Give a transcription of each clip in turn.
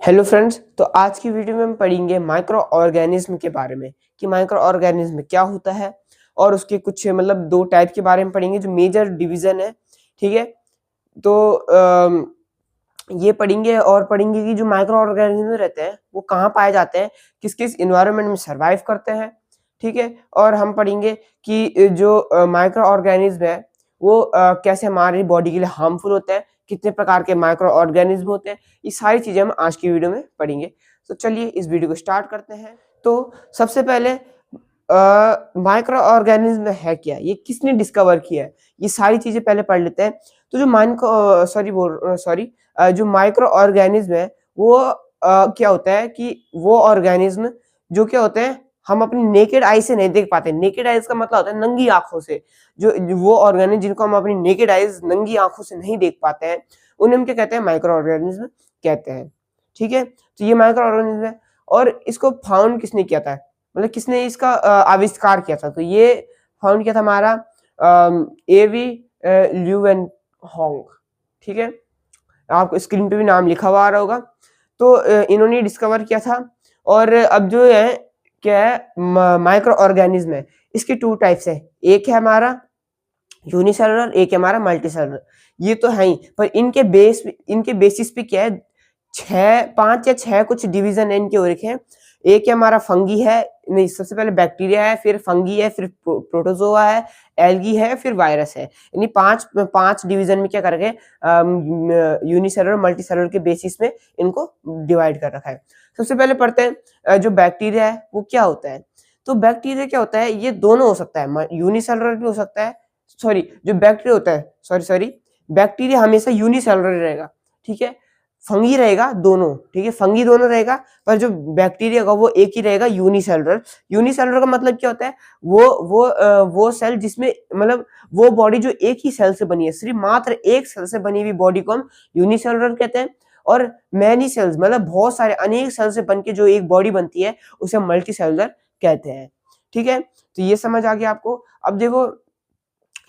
Hello friends, तो आज की वीडियो में हम पढ़ेंगे माइक्रो ऑर्गेनिज्म के बारे में कि माइक्रो ऑर्गेनिज्म क्या होता है और उसके कुछ मतलब दो टाइप के बारे में पढ़ेंगे जो मेजर डिवीजन है। ठीक है, तो ये पढ़ेंगे और पढ़ेंगे कि जो माइक्रो ऑर्गेनिज्म रहते हैं वो कहाँ पाए जाते हैं, किस किस इन्वायरमेंट में सर्वाइव करते हैं। ठीक है, और हम पढ़ेंगे कि जो माइक्रो ऑर्गेनिज्म है वो कैसे हमारी बॉडी के लिए हार्मफुल होते हैं, कितने प्रकार के माइक्रो ऑर्गेनिज्म होते हैं। ये सारी चीजें हम आज की वीडियो में पढ़ेंगे। तो चलिए इस वीडियो को स्टार्ट करते हैं। तो सबसे पहले माइक्रो ऑर्गेनिज्म है क्या, ये किसने डिस्कवर किया है, ये सारी चीजें पहले पढ़ लेते हैं। तो जो जो माइक्रो ऑर्गेनिज्म है वो क्या होता है कि वो ऑर्गेनिज्म जो क्या होते हैं हम अपनी नेकेड आई से नहीं देख पाते। नेकेड आइज का मतलब होता है नंगी आंखों से। जो वो ऑर्गेनिज्म जिनको हम अपनी नेकेड आइज नंगी आंखों से नहीं देख पाते हैं उन्हें हम क्या कहते हैं, माइक्रो ऑर्गेनिज्म कहते हैं। ठीक है, तो ये माइक्रो ऑर्गेनिज्म है और इसको फाउंड किसने किया था, मतलब किसने इसका आविष्कार किया था। तो ये फाउंड किया था हमारा एवी ल्यूवेन होंग। ठीक है, आपको स्क्रीन पे भी नाम लिखा हुआ आ रहा होगा। तो इन्होंने डिस्कवर किया था। और अब जो है क्या है माइक्रो ऑर्गेनिज्म है, इसके टू टाइप्स है। एक है हमारा यूनिसेलुलर, एक है हमारा मल्टीसेलुलर। ये तो है ही, पर इनके बेसिस पे क्या है, छह पांच या छह कुछ डिवीजन है इनके और एक है। एक है हमारा फंगी है, नहीं सबसे पहले बैक्टीरिया है, फिर फंगी है, फिर प्रोटोजोआ है, एल्गी है, फिर वायरस है। यानी पांच पांच डिवीजन में क्या करके यूनिसेलुलर मल्टीसेलुलर के बेसिस में इनको डिवाइड कर रखा है। सबसे पहले पढ़ते हैं जो बैक्टीरिया है वो क्या होता है। तो बैक्टीरिया क्या होता है, ये दोनों हो सकता है, यूनिसेलुलर भी हो सकता है। सॉरी, जो बैक्टीरिया होता है, सॉरी बैक्टीरिया हमेशा यूनिसेलुलर रहेगा। ठीक है, फंगी रहेगा दोनों। ठीक है, फंगी दोनों रहेगा, पर जो बैक्टीरिया का वो एक ही रहेगा, यूनिसेलुलर। यूनिसेलुलर का मतलब क्या होता है, वो सेल जिसमें मतलब वो बॉडी जो एक ही सेल से बनी है, सिर्फ मात्र एक सेल से बनी हुई बॉडी को हम यूनिसेलुलर कहते हैं। और मैनी सेल्स मतलब बहुत सारे अनेक सेल से बनके जो एक बॉडी बनती है उसे हम मल्टी सेलुलर कहते हैं। ठीक है, तो ये समझ आ गया आपको। अब देखो,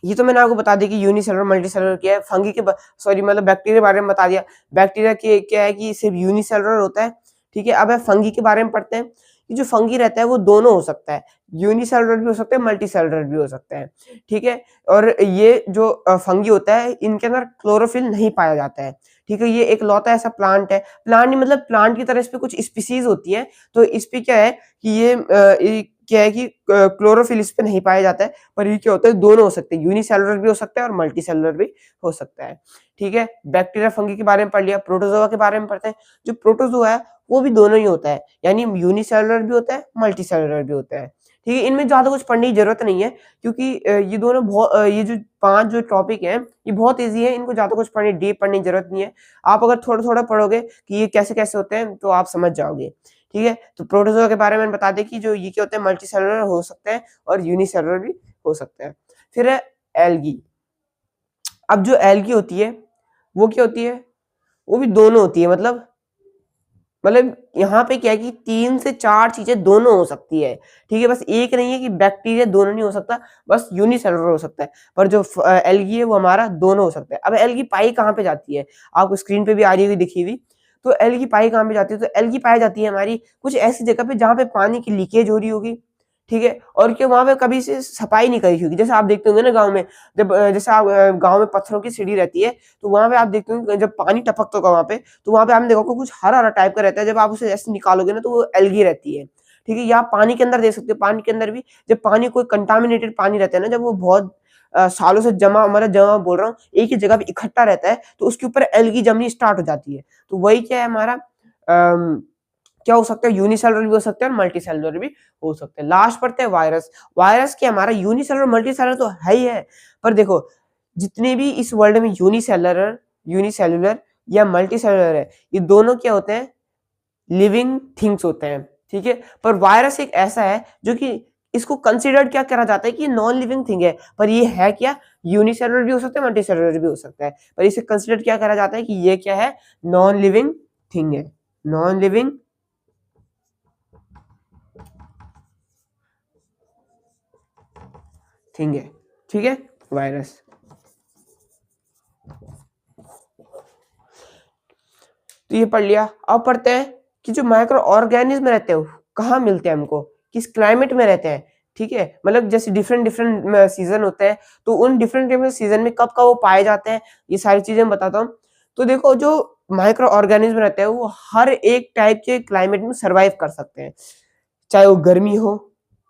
ये तो मैंने आपको बता दिया कि यूनिसेलुलर मल्टीसेलुलर क्या है। फंगी के सॉरी मतलब बैक्टीरिया के बारे में बता दिया। बैक्टीरिया के क्या है कि सिर्फ यूनिसेलुलर होता है। ठीक है, अब है फंगी के बारे में पढ़ते हैं कि जो फंगी रहता है वो दोनों हो सकता है, यूनिसेलुलर भी हो सकता है, मल्टीसेलुलर भी हो सकता है। ठीक है, और ये जो फंगी होता है इनके अंदर क्लोरोफिल नहीं पाया जाता है। ठीक है, ये एक लौता ऐसा प्लांट है, प्लांट नहीं मतलब प्लांट की तरह इस पे कुछ स्पीसीज होती है। तो इस पे क्या है कि ये क्या है कि क्लोरोफिल इस पे नहीं पाया जाता है। पर ये क्या होता है, दोनों हो सकते हैं, यूनिसेलुलर भी हो सकता है और मल्टी सेलुलर भी हो सकता है। ठीक है, बैक्टीरिया फंगी के बारे में पढ़ लिया। प्रोटोजोआ के बारे में पढ़ते हैं। जो प्रोटोजोआ है वो भी दोनों ही होता है, यानी यूनिसेलुलर भी होता है, मल्टी सेलुलर भी होता है। ठीक है, इनमें ज्यादा कुछ पढ़ने की जरूरत नहीं है क्योंकि ये दोनों बहुत ये जो पांच जो टॉपिक है ये बहुत ईजी है, इनको ज्यादा कुछ पढ़ने डीप पढ़ने की जरूरत नहीं है। आप अगर थोड़ा थोड़ा पढ़ोगे कि ये कैसे कैसे होते हैं तो आप समझ जाओगे। ठीक है, तो प्रोटोजोआ के बारे में बता दें कि जो ये क्या होते हैं, मल्टी सेलुलर हो सकते हैं और यूनिसेलुलर भी हो सकते हैं। फिर है एल्गी। अब जो एल्गी होती है वो क्या होती है, वो भी दोनों होती है। मतलब यहाँ पे क्या है कि तीन से चार चीजें दोनों हो सकती है। ठीक है, बस एक नहीं है कि बैक्टीरिया दोनों नहीं हो सकता, बस यूनिसेलुलर हो सकता है। पर जो एल्गी है वो हमारा दोनों हो सकता है। अब एल्गी पाई कहाँ पे जाती है, आपको स्क्रीन पे भी आ रही होगी दिखी हुई। तो एल्गी पाई कहाँ पे जाती है, तो एल्गी पाई जाती है हमारी कुछ ऐसी जगह पे जहाँ पे पानी की लीकेज हो रही होगी। ठीक है, और क्या वहां पे कभी से सफाई नहीं करी होगी। जैसे आप देखते होंगे ना गाँव में, जब जैसे आप गाँव में पत्थरों की सीढ़ी रहती है तो वहां पे आप देखते होंगे जब पानी टपकता होगा वहां पे, तो वहां पे आपने देखा होगा कुछ हरा हरा टाइप का रहता है। जब आप उसे ऐसे निकालोगे ना तो वो एल्गी रहती है। ठीक है, या आप पानी के अंदर देख सकते हो, पानी के अंदर भी जब पानी कोई कंटामिनेटेड पानी रहता है ना, जब वो बहुत सालों से जमा बोल रहा हूँ एक ही जगह पे इकट्ठा रहता है तो उसके ऊपर एल्गी जमनी स्टार्ट हो जाती है। तो वही क्या है हमारा क्या हो सकता है, यूनिसेलुलर भी हो सकता है और मल्टी सेलुलर भी हो सकते हैं। लास्ट पढ़ते हैं वायरस। वायरस क्या हमारा यूनिसेलुलर मल्टी सेलुलर तो है ही है, पर देखो जितने भी इस वर्ल्ड में यूनिसेलुलर या मल्टी सेलुलर है, ये दोनों क्या होते हैं, लिविंग थिंग्स होते हैं। ठीक है, पर वायरस एक ऐसा है जो कि इसको कंसिडर्ड क्या करा जाता है कि नॉन लिविंग थिंग है, पर ये है क्या, यूनिसेलुलर भी हो सकता है, मल्टी सेलुलर भी हो सकता है, पर इसे कंसिडर क्या करा जाता है कि ये क्या है, नॉन लिविंग थिंग है, नॉन लिविंग थिंग है। ठीक है, वायरस। तो ये पढ़ लिया। अब पढ़ते हैं कि जो माइक्रो ऑर्गेनिज्म रहते हैं कहाँ मिलते हैं हमको, किस क्लाइमेट में रहते हैं, ठीक है। मतलब जैसे डिफरेंट डिफरेंट सीजन होते हैं, तो उन डिफरेंट डिफरेंट सीजन में कब कब वो पाए जाते हैं, ये सारी चीजें मैं बताता हूँ। तो देखो जो माइक्रो ऑर्गेनिज्म रहते हैं वो हर एक टाइप के क्लाइमेट में सर्वाइव कर सकते हैं, चाहे वो गर्मी हो,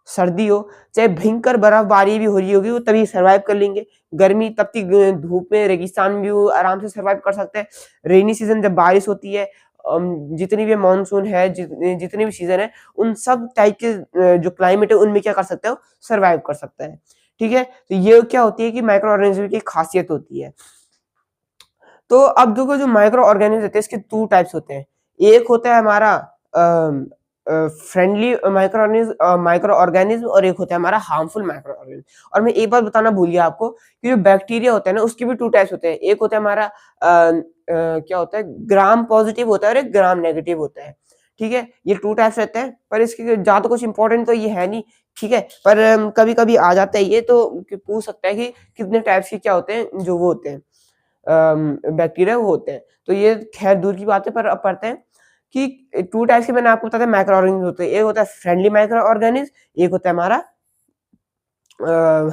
सर्दी हो, चाहे भयंकर बर्फबारी भी हो रही होगी वो तभी सर्वाइव कर लेंगे। गर्मी तब की धूप में रेगिस्तान में भी वो आराम से सर्वाइव कर सकते हैं। रेनी सीजन जब बारिश होती है, जितनी भी मानसून है, जितने भी सीजन है, उन सब टाइप के जो क्लाइमेट है उनमें क्या कर सकते हो, सर्वाइव कर सकता है, ठीक है। तो ये क्या होती है कि माइक्रो ऑर्गेनिज्म की खासियत होती है। तो अब देखो जो माइक्रो ऑर्गेनिज्म होते हैं इसके टू टाइप्स होते हैं। एक होता है हमारा फ्रेंडली माइक्रो ऑर्गेनिज्म और एक होता है हमारा हार्मफुल माइक्रो ऑर्गेनिज्म। और मैं एक बात बताना भूल गया आपको कि जो बैक्टीरिया होता है ना उसके भी टू टाइप्स होते हैं। एक होता है हमारा क्या होता है, ग्राम पॉजिटिव होता है और एक ग्राम नेगेटिव होता है, ठीक है। ये टू टाइप्स रहते हैं, पर इसके ज्यादा कुछ इंपॉर्टेंट तो ये है नहीं, ठीक है। पर कभी कभी आ जाता है ये, तो पूछ सकता है कि कितने टाइप्स के क्या होते हैं जो वो होते हैं बैक्टीरिया वो होते हैं। तो ये खैर दूर की बात है, पर अब पढ़ते हैं कि टू टाइप्स के मैंने आपको बताया माइक्रो ऑर्गेनिज्म होते हैं। एक होता है फ्रेंडली माइक्रो ऑर्गेनिज्म, एक होता है हमारा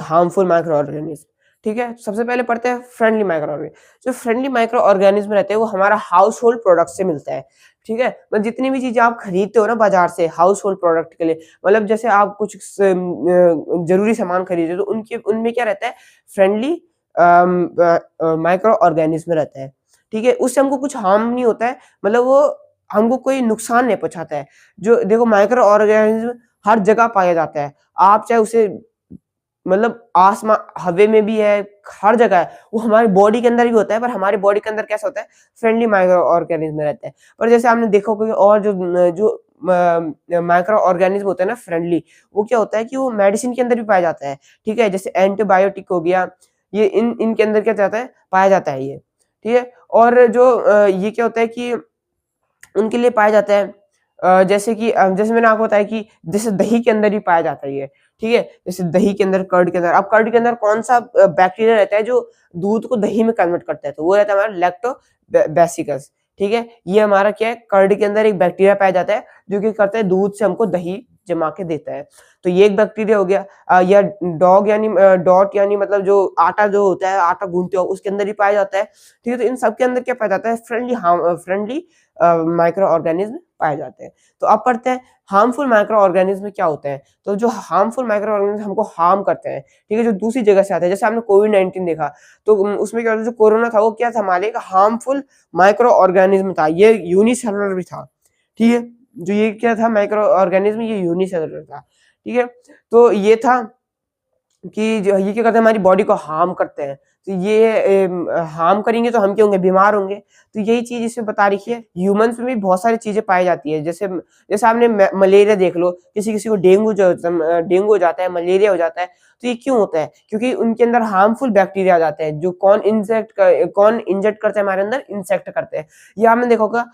हार्मफुल माइक्रो ऑर्गेनिज्म, ठीक है। सबसे पहले पढ़ते हैं फ्रेंडली माइक्रो ऑर्गेनिज्म। जो फ्रेंडली माइक्रो ऑर्गेनिज्म रहते हैं वो हमारा हाउस होल्ड प्रोडक्ट से मिलता है, ठीक है। मतलब जितनी भी चीजें आप खरीदते हो ना बाजार से हाउस होल्ड प्रोडक्ट के लिए, मतलब जैसे आप कुछ जरूरी सामान खरीदते हो तो उनके उनमें क्या रहता है, फ्रेंडली माइक्रो ऑर्गेनिज्म रहता है, ठीक है। उससे हमको कुछ हार्म नहीं होता है, मतलब वो हमको कोई नुकसान नहीं पहुंचाता है। जो देखो माइक्रो ऑर्गेनिज्म हर जगह पाया जाता है, आप चाहे उसे मतलब आसमान हवा में भी है, हर जगह है, वो हमारी बॉडी के अंदर भी होता है, पर हमारी बॉडी के अंदर कैसा होता है, फ्रेंडली माइक्रो ऑर्गेनिज्म में रहता है। पर जैसे आपने देखा होगा और जो जो माइक्रो ऑर्गेनिज्म होता है ना फ्रेंडली, वो क्या होता है कि वो मेडिसिन के अंदर भी पाया जाता है, ठीक है। जैसे एंटीबायोटिक हो गया, ये इनके अंदर क्या जाता है, पाया जाता है ये, ठीक है। और जो ये क्या होता है कि उनके लिए पाया जाता है जैसे कि जैसे मैंने आपको बताया कि जैसे दही के अंदर भी पाया जाता है ये, ठीक है। जैसे दही के अंदर, कर्ड के अंदर, अब कर्ड के अंदर कौन सा बैक्टीरिया रहता है जो दूध को दही में कन्वर्ट करता है, तो वो रहता है हमारा लैक्टोबैसिलस, ठीक है। ये हमारा क्या है, कर्ड के अंदर एक बैक्टीरिया पाया जाता है जो कि करता है दूध से हमको दही जमा के देता है। तो ये एक बैक्टीरिया हो गया। या डॉग यानी डॉट यानी मतलब जो आटा जो होता है, आटा गूंथते हो उसके अंदर ही पाया जाता है, ठीक है। तो इन सब के अंदर क्या पाया जाता है, फ्रेंडली माइक्रो ऑर्गेनिज्म पाए जाते हैं। तो अब पढ़ते हैं हार्मफुल माइक्रो ऑर्गेनिज्म में क्या होते हैं। तो जो हार्मफुल माइक्रो ऑर्गेनिज्म हमको हार्म करते हैं, ठीक है, जो दूसरी जगह से आते हैं, जैसे हमने कोविड-19 देखा, तो उसमें क्या होता है, जो कोरोना था वो क्या था, हमारे एक हार्मफुल माइक्रो ऑर्गेनिज्म था, ये यूनिसेलुलर भी था, ठीक है। जो ये क्या था माइक्रो ऑर्गेनिज्म, ये यूनिसेलुलर था, ठीक है। तो ये था कि जो ये क्या करते हैं, हमारी बॉडी को हार्म करते हैं। तो ये हार्म करेंगे तो हम क्या होंगे, बीमार होंगे। तो यही चीज इसमें बता रखी है। ह्यूमंस में भी बहुत सारी चीजें पाई जाती है, जैसे जैसे आपने मलेरिया देख लो, किसी किसी को डेंगू हो जाता है, मलेरिया हो जाता है। तो ये क्यों होता है, क्योंकि उनके अंदर हार्मफुल बैक्टीरिया आ जाते हैं, जो कौन इंजेक्ट करते हैं हमारे अंदर, इंसेक्ट करते हैं। ये आपने देखा होगा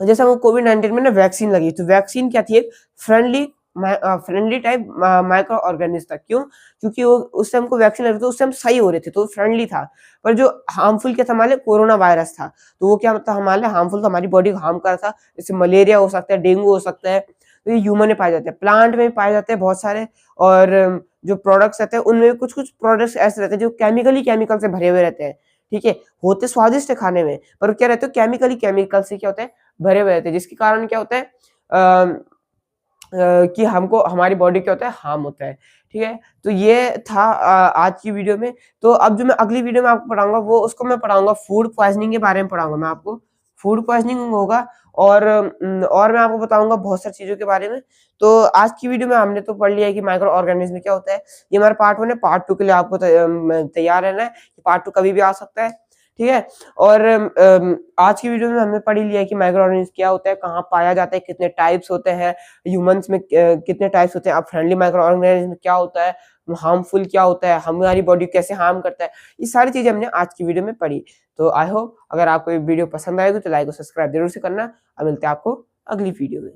जैसे हमको कोविड-19 में ना वैक्सीन लगी, तो वैक्सीन क्या थी, एक फ्रेंडली टाइप माइक्रो ऑर्गेनिज्म था। क्यों, क्योंकि वो उससे हमको वैक्सीन लगी तो उससे हम सही हो रहे थे, तो फ्रेंडली था। पर जो हार्मफुल क्या था, हमारे कोरोना वायरस था, तो वो क्या मतलब हमारे हार्मफुल था, हमारी बॉडी को हार्म कर था। जैसे मलेरिया हो सकता है, डेंगू हो सकता है। तो ये ह्यूमन में पाए जाते हैं, प्लांट में भी पाए जाते हैं बहुत सारे। और जो प्रोडक्ट्स रहते हैं उनमें कुछ कुछ प्रोडक्ट्स ऐसे रहते हैं जो केमिकल से भरे हुए रहते हैं, ठीक है। होते स्वादिष्ट है खाने में, पर क्या रहते हैं, केमिकल से क्या होता है, भरे हुए रहते हैं, जिसके कारण क्या होता है कि हमको हमारी बॉडी क्या होता है, हार्म होता है, ठीक है। तो ये था आज की वीडियो में। तो अब जो मैं अगली वीडियो में आपको पढ़ाऊंगा वो उसको मैं पढ़ाऊंगा फूड पॉइजनिंग के बारे में पढ़ाऊंगा मैं आपको। फूड पॉइजनिंग होगा और मैं आपको बताऊंगा बहुत सारी चीजों के बारे में। तो आज की वीडियो में हमने तो पढ़ लिया है कि माइक्रो ऑर्गेनिज्म क्या होता है। ये हमारा पार्ट 1 है, पार्ट 2 के लिए आपको तैयार रहना है। पार्ट 2 कभी भी आ सकता है, ठीक है। और आज की वीडियो में हमने पढ़ ही लिया है कि माइक्रो ऑर्गेनिज्म क्या होता है, कहाँ पाया जाता है, कितने टाइप्स होते हैं, ह्यूमंस में कितने टाइप्स होते हैं, अब फ्रेंडली माइक्रो ऑर्गेनिज्म क्या होता है, हार्मफुल क्या होता है, हमारी बॉडी कैसे हार्म करता है। ये सारी चीजें हमने आज की वीडियो में पढ़ी। तो आई होप अगर आपको ये वीडियो पसंद आएगी तो लाइक और सब्सक्राइब जरूर से करना। अब मिलते हैं आपको अगली वीडियो में।